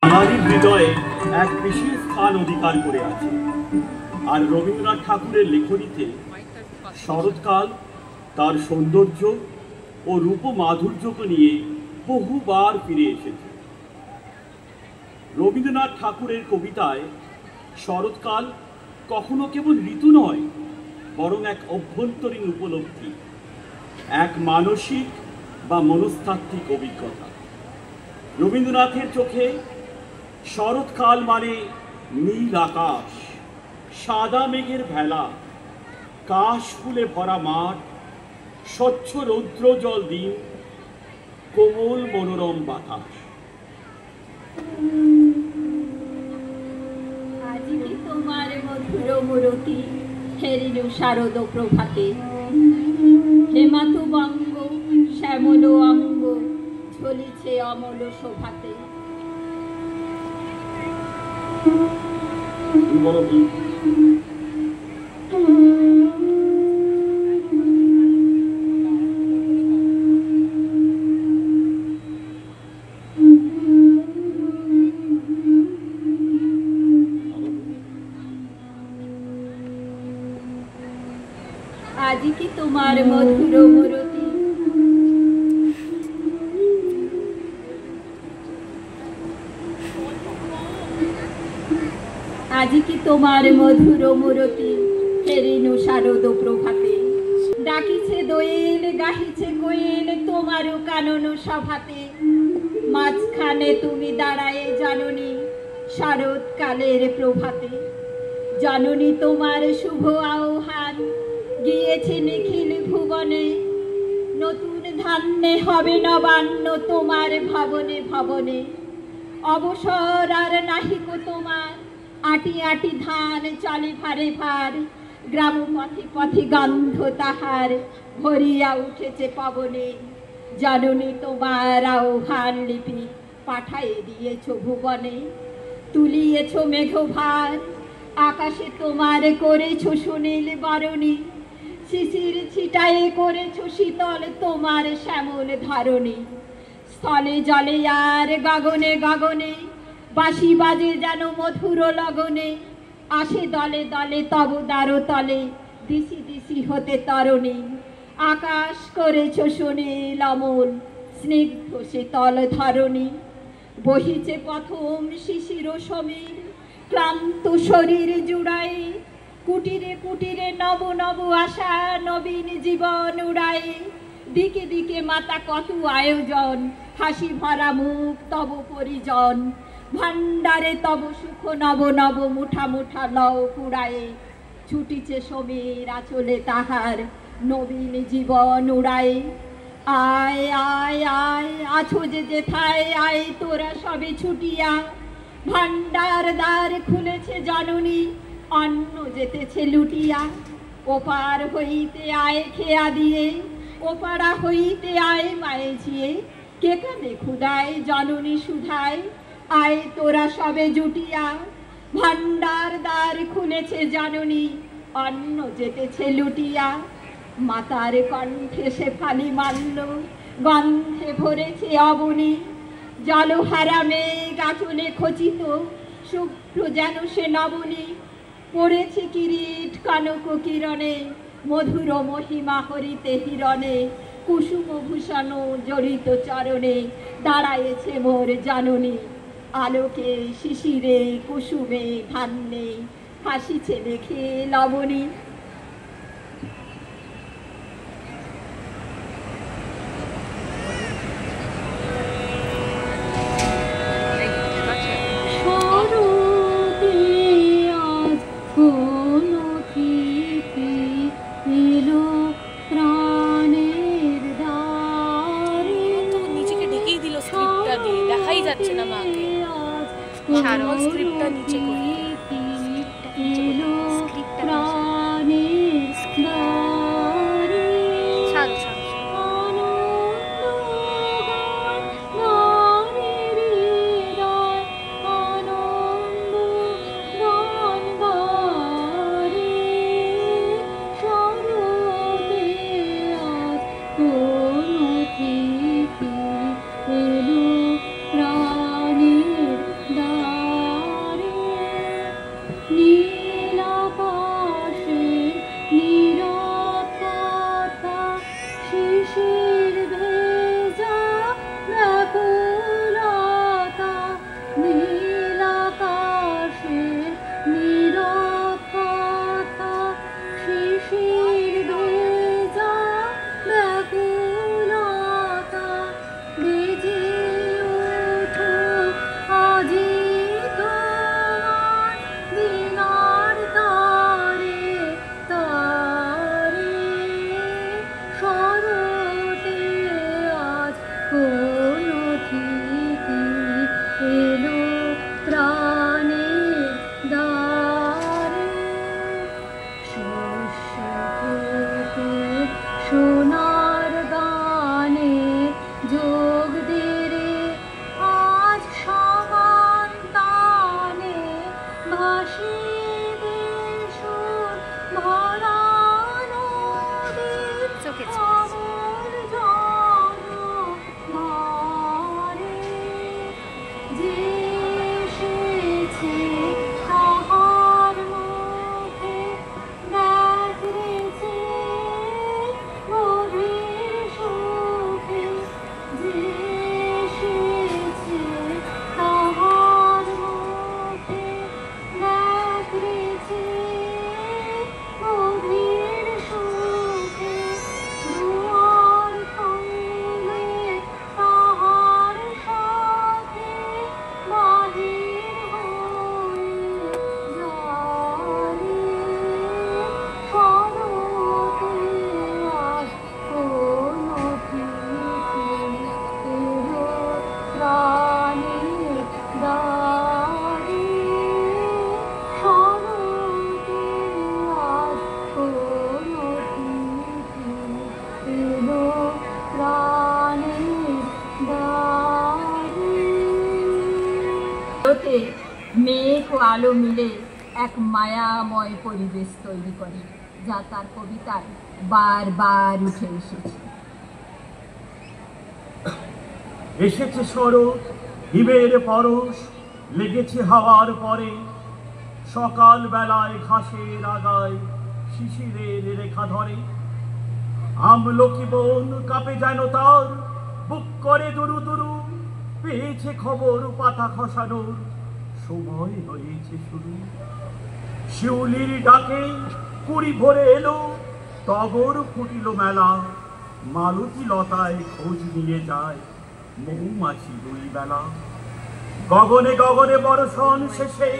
বাঙালির হৃদয়ে এক বিশেষ স্থান অধিকার করে আছে। আর রবীন্দ্রনাথ ঠাকুরের লেখনীতে শরৎকাল তার সৌন্দর্য ও রূপ মাধুর্যকে নিয়ে বহুবার ফিরে এসেছে। রবীন্দ্রনাথ ঠাকুরের কবিতায় শরৎকাল কখনো কেবল ঋতু নয়, বরং এক অভ্যন্তরীণ উপলব্ধি, এক মানসিক বা মনস্তাত্ত্বিক অভিজ্ঞতা। রবীন্দ্রনাথের চোখে শরৎকাল মানে নীল আকাশ, সাদা মেঘের ভেলা, কাশ ফুলে ভরা মাঠ, স্বচ্ছ রৌদ্র জল দিন, কোমল মনোরম বাতাস। আজি কি তোমার মধুর মূরতি হেরিল শারদ প্রভাতে, হেমাতু বঙ্গ শ্যামল অঙ্গ ঝলিছে অমল শোভাতে। আজি কি তোমার মধুর মূরতি আজি কি তোমার মধুর মূরতি হেরিনু শারদ প্রভাতে। ডাকিছে দোয়েল গাহিছে কোয়েল তোমারও কানন সভাতে। মাঝখানে তুমি দাঁড়ায়ে জাননী শারদকালের প্রভাতে। জাননী তোমার শুভ আহ্বান গিয়েছে নিখিল ভুবনে। নতুন ধান্যে হবে নবান্ন তোমার ভবনে ভবনে। অবসর আর নাহিক তোমার আটি আটি ধান চলে ভারে ভার। গ্রাম পথে পথে গন্ধ তাহার ভরিয়া উঠেছে পবনে। জাননী তোমার আহ্বান লিপি পাঠায়ে দিয়েছ ভুবনে। তুলিয়েছ মেঘভার আকাশে তোমার করেছ সুনীল বরণী। শিশির ছিটায়ে করেছ শীতল তোমার শ্যামল ধরণী। স্থলে জলে আর গগনে গগনে বাঁশি বাজে যেন মধুর লগনে। আসে দলে দলে তব দ্বারো তলে দিশি দিশি হতে তরণী। আকাশ করেছ সুনীল অমল স্নিগ্ধ শীতল ধরণী। বহিছে প্রথম শিশির সমীর ক্লান্ত শরীর জুড়াই। কুটিরে কুটিরে নব নব আশা নবীন জীবন উড়াই। দিকে দিকে মাতা কত আয়োজন হাসি ভরা মুখ তব পরিজন। ভান্ডারে তব সুখ নব নব মুঠা মুঠা লও কুড়ায়ে। ছুটিছে সমীর আচলে তাহার নবীন জীবন উড়ায়। আয় আয় আয় আছো যে যেথায় আয় তোরা সবে ছুটিয়া। ভান্ডার দ্বার খুলেছে জননী অন্ন যেতেছে লুটিয়া। ওপার হইতে আয় খেয়া দিয়ে ওপারা হইতে আয় মায়ে ঝিয়ে। কে কানে ক্ষুধায় জননী সুধায় আয় তোরা সবে জুটিয়া। ভান্ডার দ্বার খুলেছে জননী অন্ন যেতেছে লুটিয়া। মাতার কণ্ঠে সে ফালি মাল্য গন্ধে ভরেছে অবনী। জলহারা মেঘ আঁচলে খচিত শুভ্র যেন সে নবনী। পড়েছে কিরিট কনক কিরণে মধুর মহিমা হরিতে হিরণে। কুসুম ভূষণ জড়িত চরণে দাঁড়ায়েছে মোর জাননী। আলোকে শিশিরে কুসুমে ধান্যে হাসিছে দেখে লবণী। যে এসেছে তাহার মুখে দেখেছে গভীর সুখে, যে এসেছে তাহার মুখে দেখেছে গভীর সুখে, দুয়ার খুলে তাহার সাথে বাহির হয়ে যারে শরতে আজ কোন তিথি এলো প্রাণের দ্বারে, শরতে আজ কোন তিথি এলো প্রাণের দ্বারে। মেঘ ও আলো মিলে এক মায়াময় পরিবেশ তৈরি করে, যা তার কবিতায় বারবার উঠে এসেছে। এসেছে শরৎ, হিমের পরশ লেগেছে হাওয়ার পরে, সকাল বেলায় ঘাসের আগায় শিশিরের রেখা ধরে, আমলকি বন কাঁপে যেন তার, বুক করে দুরু দুরু, পেয়েছে খবর পাতা খসানোর সময় হয়েছে শুরু। শিউলির ডাকে কুড়ি ভরে এলো, টগর ফুটিল মেলা, মালতী লতায় খোঁজ নিয়ে যায় মৌমাছি দুই বেলা। গগনে গগনে বর্ষণ শেষে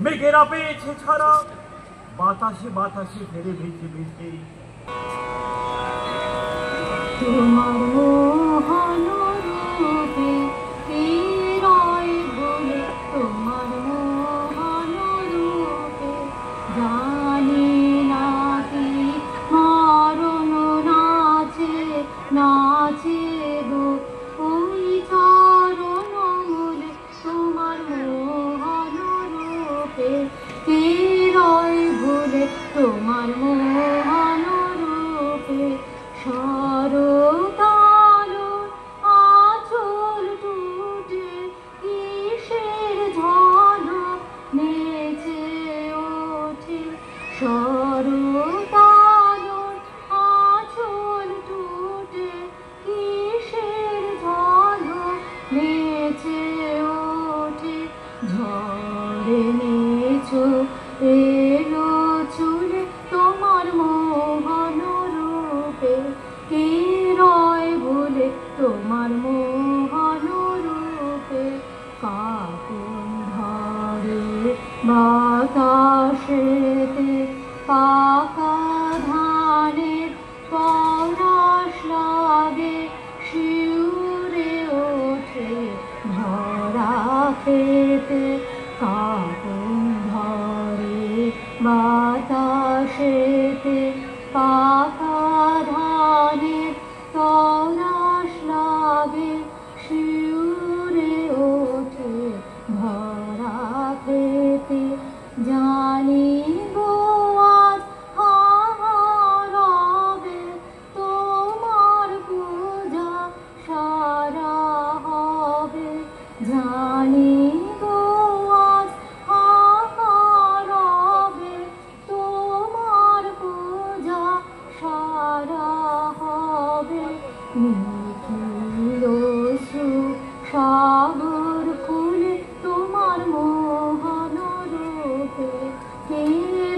মেঘেরা পেয়েছে ছাড়া, বাতাসে বাতাসে ফেরে ভেসে ভেসে তোমার মোহন রূপে কে রয় বলে, তোমার মোহন রূপে জানি না কি মরণ নাচে নাচে গো ওই চরণ মূলে, তোমার মোহন রূপে কে রয় বলে, তোমার মোহন রূপে শরতালো আঁচল টুটে কিসের ঝলক নেচে ওঠে, শরতালো আঁচল টুটে কিসের ঝলক নেচে ওঠে, ঝড়ে নেচো এলো চুলে তোমার মোহন রূপে কে রয় বলে, তোমার মোহন রূপে কাপন ধরে বাতাসেতে পাকা ধানের পরশ লাগে, শিউরে ওঠে ভরা খেতে, কাপন ধরে বাতাসেতে পাকা ধানের পরশ লাগে, শিউরে ওঠে ভরা খেতে, জানি গো আজ হারাবে তোমার পূজা সারা হবে, জানি গো আজ হারাবে তোমার পূজা সারা হবে, নিখিল সাগর কুলে তোমার মোহন রূপে কে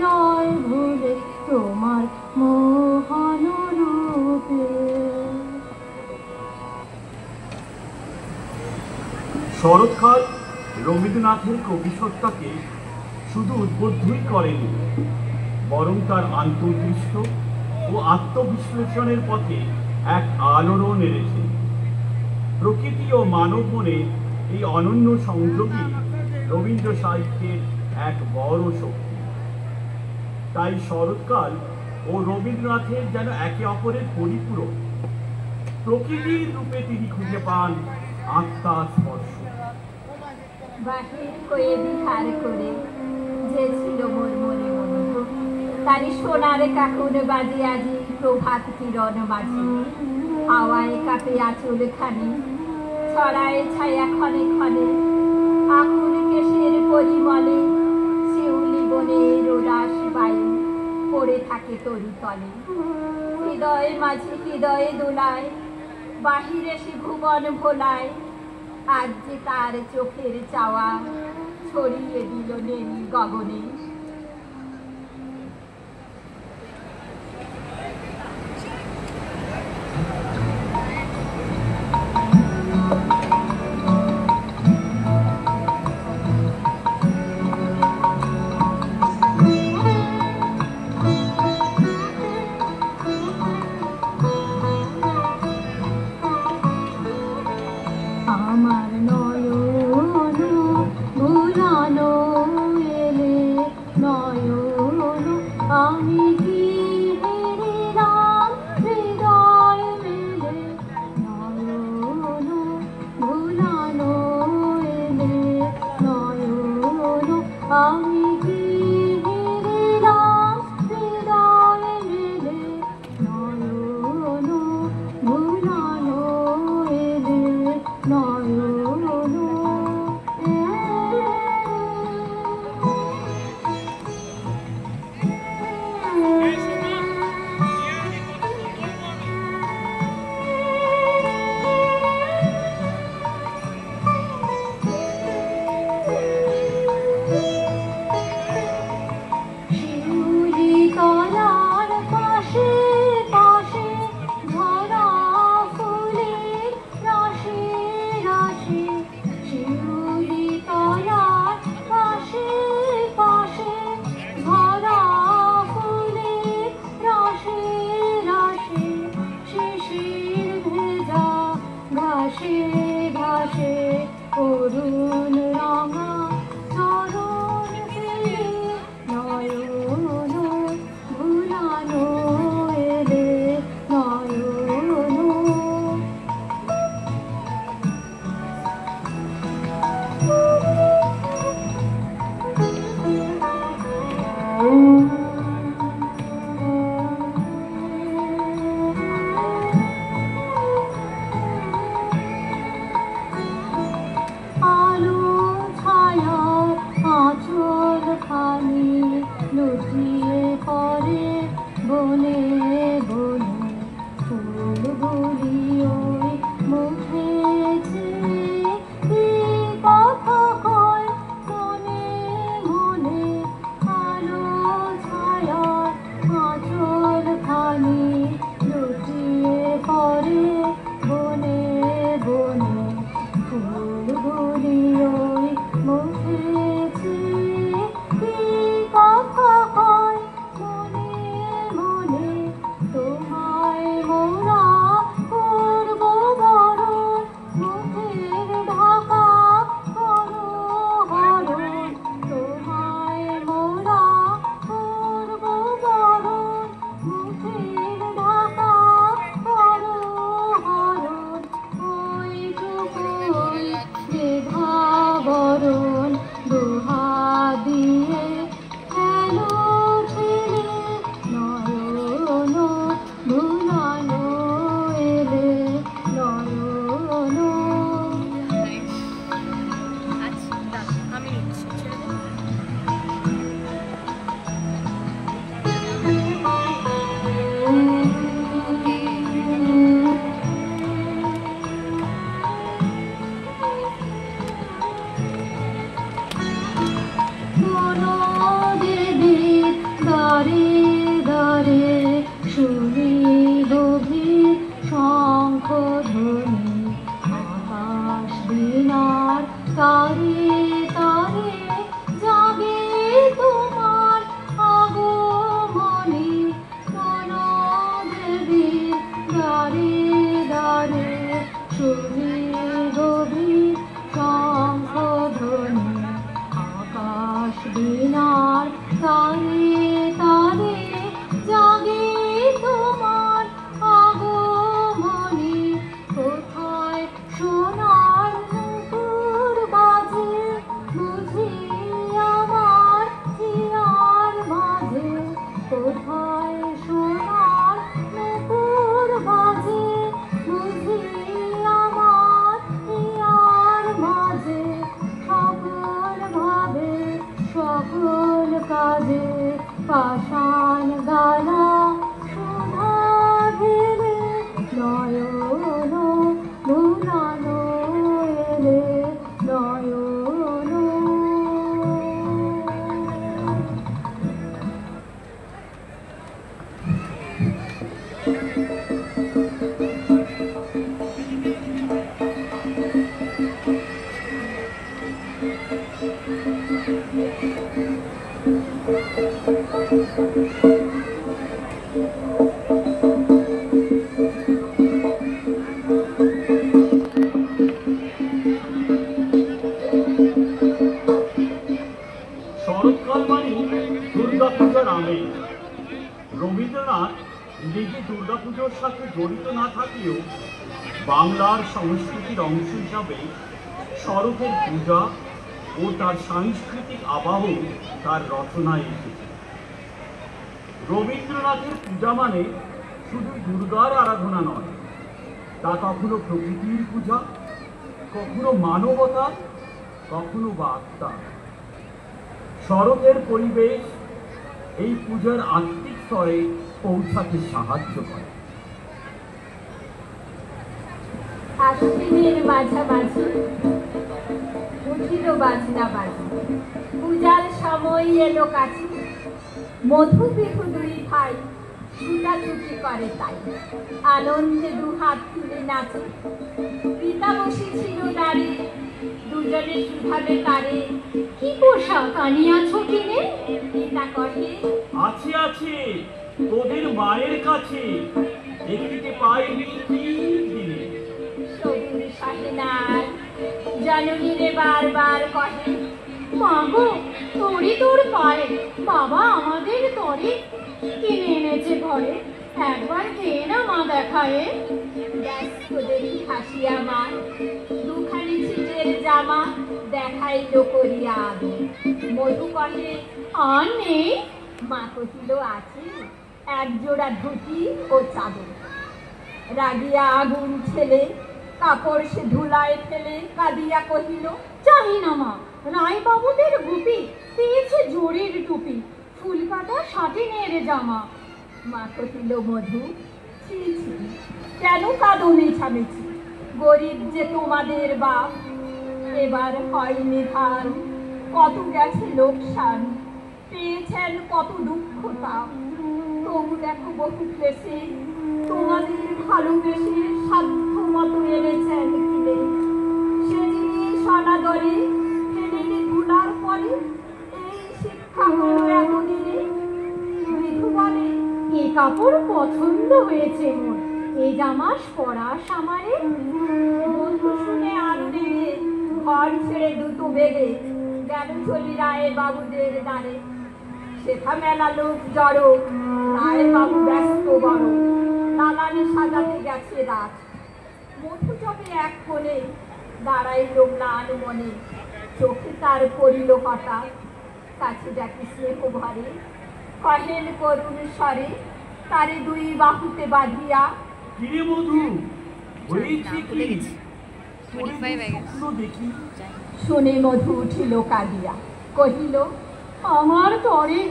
রয় ভুলে, তোমার মোহন রূপে। শরৎকাল রবীন্দ্রনাথের কবিসত্তাকে শুধু উদ্বুদ্ধই করেনি, বরং তার আন্তর্দৃষ্ট ও আত্মবিশ্লেষণের পথে এক আলোড়ন এনেছে। প্রকৃতি ও মানব মনে এই অনন্য সংযোগই রবীন্দ্র সাহিত্যের এক বড় শক্তি। তাই শরৎকাল ও রবীন্দ্রনাথের যেন একে অপরের পরিপূরক। প্রকৃতির রূপে তিনি খুঁজে পান আত্মার স্পর্শ। বাহির কয়ে বিহার করে যে ছিল মোর মনে মনে, তারি সোনার কাকুর বাজে আজি প্রভাত কিরণ মাঝে, হাওয়ায় কাঁপে আঁচল খানি ছড়ায় ছায়া ক্ষণে ক্ষণে, থাকে তরু তলে। হৃদয়ে মাঝে হৃদয়ে দোলায়, বাহিরে সে ভুবন ভোলায়। আজ যে তার চোখের চাওয়া ছড়িয়ে দিল নীল গগনে। আমার নয়ন ভুলানো এলে নয়ন, আমি কি হেরিলাম হৃদয় মেলে। নয়ন ভুলানো এলে নয়ন, আমি কি হেরিলাম হৃদয় মেলে। নয়ন ভুলানো এলে নয়ন। শিউলি তলার পাশে পাশে ধরা ফুলের রাশি রাশি। শিউলি তলার পাশে পাশে ধরা ফুলের রাশি রাশি। শিশির ভেজা ঘাসে ঘাসে অরুণ রাঙা চরণ ফেলে। নয়ন ভুলানো এলে নয়ন। আলো ছায়া আঁচল খানি লুটিয়ে পড়ে বনে বনে। ফুলগুলি ওই মুখেছে কি কথা কয় মনে মনে। আলো ছায়া আঁচল খানি লুটিয়ে পড়ে বনে বনে। ফুলগুলি ওই মুখেছে কি কথা কয় মনে মনে। তোমায় মোরা করব বরণ, মুখের ঢাকা করো হরণ। তোমায় মোরা করব বরণ, মুখের ঢাকা করো হরণ। ওইটুকুই দ্বিধা বরণ দুহা দিয়ে হেলো ছেলে। নয়ন ভুলানো এলে নয়ন। আচ্ছা আমি নিচ্ছি, ছেড়ে দে। কোনো দেবীর দ্বারে দ্বারে শুনি গভীর শঙ্খধ্বনি। আকাশ বীণার তারে তারে জাগে তোমার আগমনী। কোনো দেবীর দ্বারে দ্বারে শুনি গভীর শঙ্খধ্বনি। আকাশ বীণার তারে তারে শরৎকাল মানে দুর্গাপূজার আমেজ। রবীন্দ্রনাথ নিজে দুর্গাপুজোর সাথে জড়িত না থাকলেও বাংলার সংস্কৃতির অংশ হিসাবে শরতের পূজা ও তার সাংস্কৃতিক আবাহ তার রচনায় এসেছে। রবীন্দ্রনাথের পূজা মানে শুধু দুর্গার আরাধনা নয়, তা কখনো প্রকৃতির পূজা, কখনো মানবতা, কখনো বা আত্মা। শরতের পরিবেশ এই পূজার আত্মিক স্তরে পৌঁছাতে সাহায্য করে। আশ্বিনের মাঝামাঝি উঠিল বাজনা বাজি, পূজার সময় এলো কাছে, মধু পিহু দুই ভাই ছুটাছুটি করে তাই, আনন্দে দুহাত তুলে নাচে। পিতা বসেছিল দাঁড়িয়ে, দুজনে কিভাবে তারে, কি পোশাক আনিয়াছ কিনে? পিতা কহে, আছে আছে তোদের মায়ের কাছে, দেখিতে পাইনি 3 দিনে। সবুজ সাহেনার জননীরে বারবার কহে, মাগো তোরই তোর পায়ে, বাবা আমাদের তরে কিনে এনেছে ঘরে, একবার খেয়ে না মা দেখায়ে। ব্যস্ত দেখি হাসিয়া মা, দুখানি ছিটের জামা দেখাইল করিয়া আগে। মধু কহে, আর নেই? মা কহিল, আছে এক জোড়া ধুতি ও চাদর। রাগিয়া আগুন ছেলে কাপড় সে ধুলায় ফেলে কাঁদিয়া কহিল, চাহি না মা, রায় বাবুদের গুপি পেয়েছে জোরের টুপি, ফুল কাটা সাটিনের জামা। মা কহিল, মধু ছি ছি, কেন কাঁদো মেছামেছি? গরিব যে তোমাদের বাপ, এবার হয়নি ধান, কত গেছে লোকসান, পেয়েছেন কত দুঃখ তাপ। তবু দেখো বহু ক্লেশে তোমাদের ভালোবেসে সাধ্য মতো এনেছেন কিনে। সে জিনিস অনাদরে ফেলে ধুলার পরে, এই শিক্ষা হলো এতদিনে। মৃদু বলে, এ কাপড় পছন্দ হয়েছে মোর, এই জামাস পরাস আমারে। বন্ধু শুনে আরো রেগে ঘর ছেড়ে দুটো বেগে গেল চলি রায় বাবুদের দ্বারে। শেখা মেলা লোক জড়ো, রায় বাবু ব্যস্ত বড়, দালানে সাজাতে গেছে রাত। মধু যবে এক কোণে দাঁড়াইল ম্লান মনে, চোখে তার পড়িল হঠাৎ, কাছে ডাকি স্নেহ ভরে, কহেন করুণ স্বরে, তারে দুই বাহুতে বাঁধিয়া। কিরে মধু, হয়েছে কি? তোরে 25 হয়ে গেছে। স্বপ্ন দেখি। শুনে মধু উঠিল কাঁদিয়া, কহিল, আমার তরে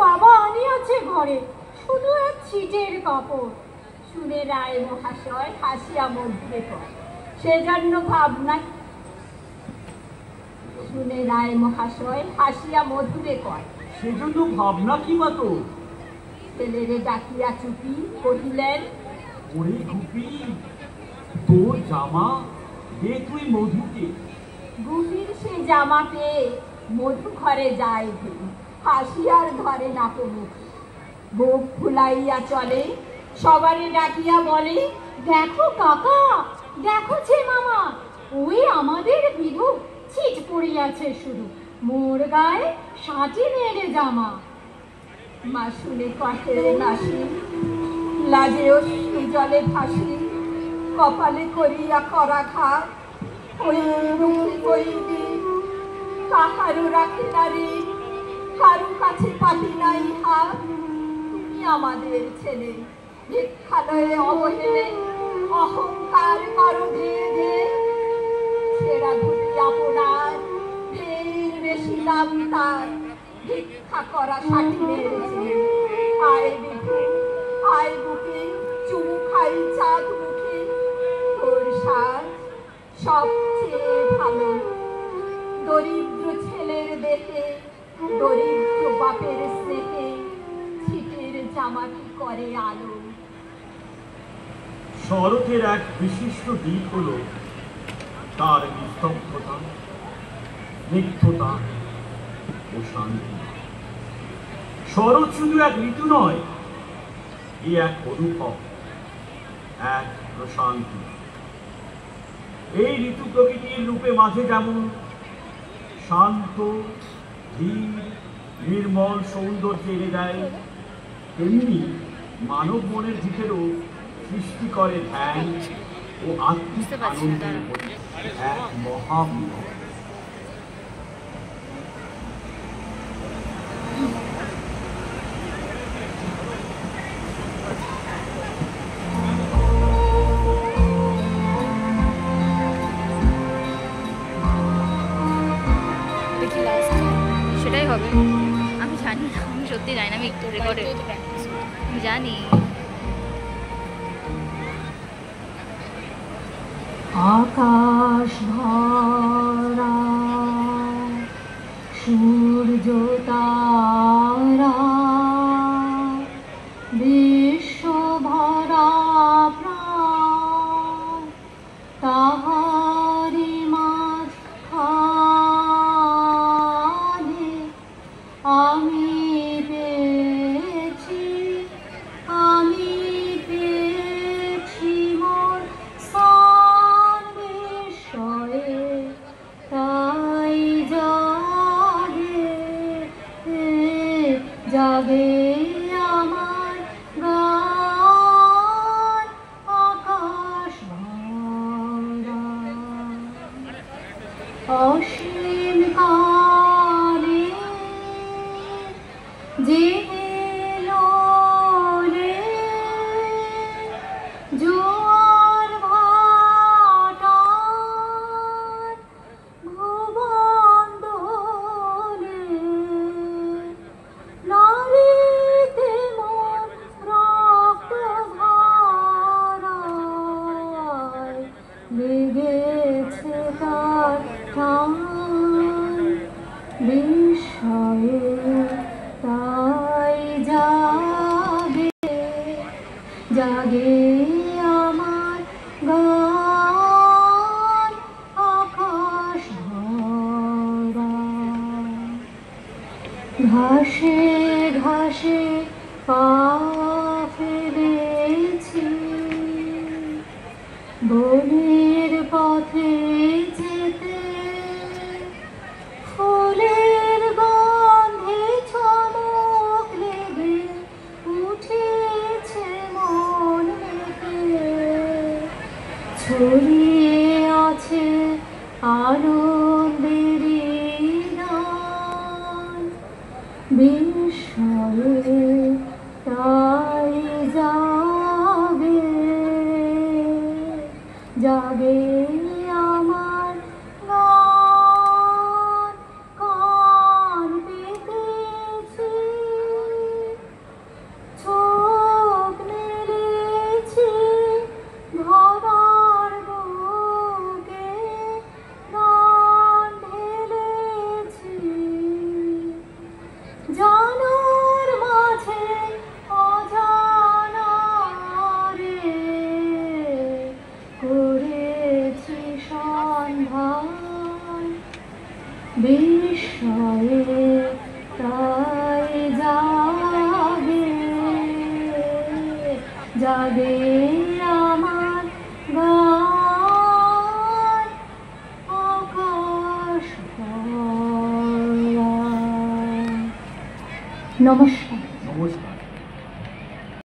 বাবা আনিয়াছে ঘরে, শুধু এক ছিটের কাপড়। শুনে রায় মহাশয় হাসিয়া মধুরে কয়, সেজন্য ভাবনা। শুনে রায় মহাশয় হাসিয়া মধুরে কয়, সেজন্য ভাবনা কি বা তোর? ছেলেরে ডাকিয়া চুপি কহিলেন, ওরে গুপি, তোর জামা দে তুই মধুকে। গুপির সে জামা পেয়ে মধু ঘরে যায় ধীরে, হাসিয়ার ধরে না মুখ, বুক ফুলাইয়া চলে, সবারে ডাকিয়া বলে, দেখো কাকা, দেখো ছে মামা, ওই আমাদের বিধু ছিট পড়িয়াছে শুধু, মোর গায়ে সাটিনের জামা। মা শুনে কহে নাসি, লাজে অশ্রু জলে ভাসি, কপালে করিয়া করাঘাত, ওই মুখে করিতে কাহারও রাখে নারী, কারু কাছে পাতি নাই হাত। তুমি আমাদের ছেলে, ভিক্ষালয়ে অবহেলে অহংকার করো ধীরে ধীরে। সেরা ধুতি আপনার, ঢের বেশি দাম তার, ভিক্ষা করা সাটিনের চেয়ে। আয় বিভু, আয় বুকে, চুমু খাই চাঁদ মুখে, তোর সাজ সবচেয়ে ভালো। দরিদ্র ছেলের দেহে, দরিদ্র বাপের স্নেহে, ছিটের জামাটি করে আলো। শরতের এক বিশিষ্ট দিক হল তার নিস্তব্ধতা, স্নিগ্ধতা ও শান্তি। শরৎ শুধু এক ঋতু নয়, এ এক অনুভব, এক প্রশান্তি। এই ঋতু প্রকৃতির রূপে মাঝে যেমন শান্ত, ধীর, নির্মল সৌন্দর্য এনে দেয়, তেমনি মানব মনের ভিতরেও সৃষ্টি করে ধ্যান ও আত্মিক আনন্দের এক মহাবিভব। দেখি লাস্ট সেটাই হবে। আমি জানি না, আমি সত্যি জানি না, আমি একটু রেকর্ডে আমি জানি। আকাশ ভরা সূর্য তারা, বিশ্ব ভরা প্রাণ, তাহারি মাঝখানে আমি পেয়েছি, আমি পেয়েছি মোর স্থান বিস্ময়ে, তাই জাগে জাগে আমার গান আকাশ ভরা। অসীম কালে যে লোলে জোয়ার ভাটার ভুবন দোলে, নারীতে মোর রক্ত ধারায় লেগেছে তার টান বিস্ময়ে, তাই জাগে জাগে আমার গান আকাশ ভরা। ঘাসে ঘাসে পা ফেলেছি, বনের পথে যেতে, ফুলের গন্ধে চমক লেগে উঠেছে মন মেতে, ছড়িয়ে আছে আনন্দেরই গান বিস্ময়ে, তাই জাগে জাগে আমার গান। কান পেতেছি, চোখ মেলেছি, ধরার বুকে গান ঢেলেছি, জানার মাঝে অজানারে করেছি সন্ধান বিস্ময়ে, তাই জাগে জাগে আমার গান আকাশ ভরা। নমস্কার।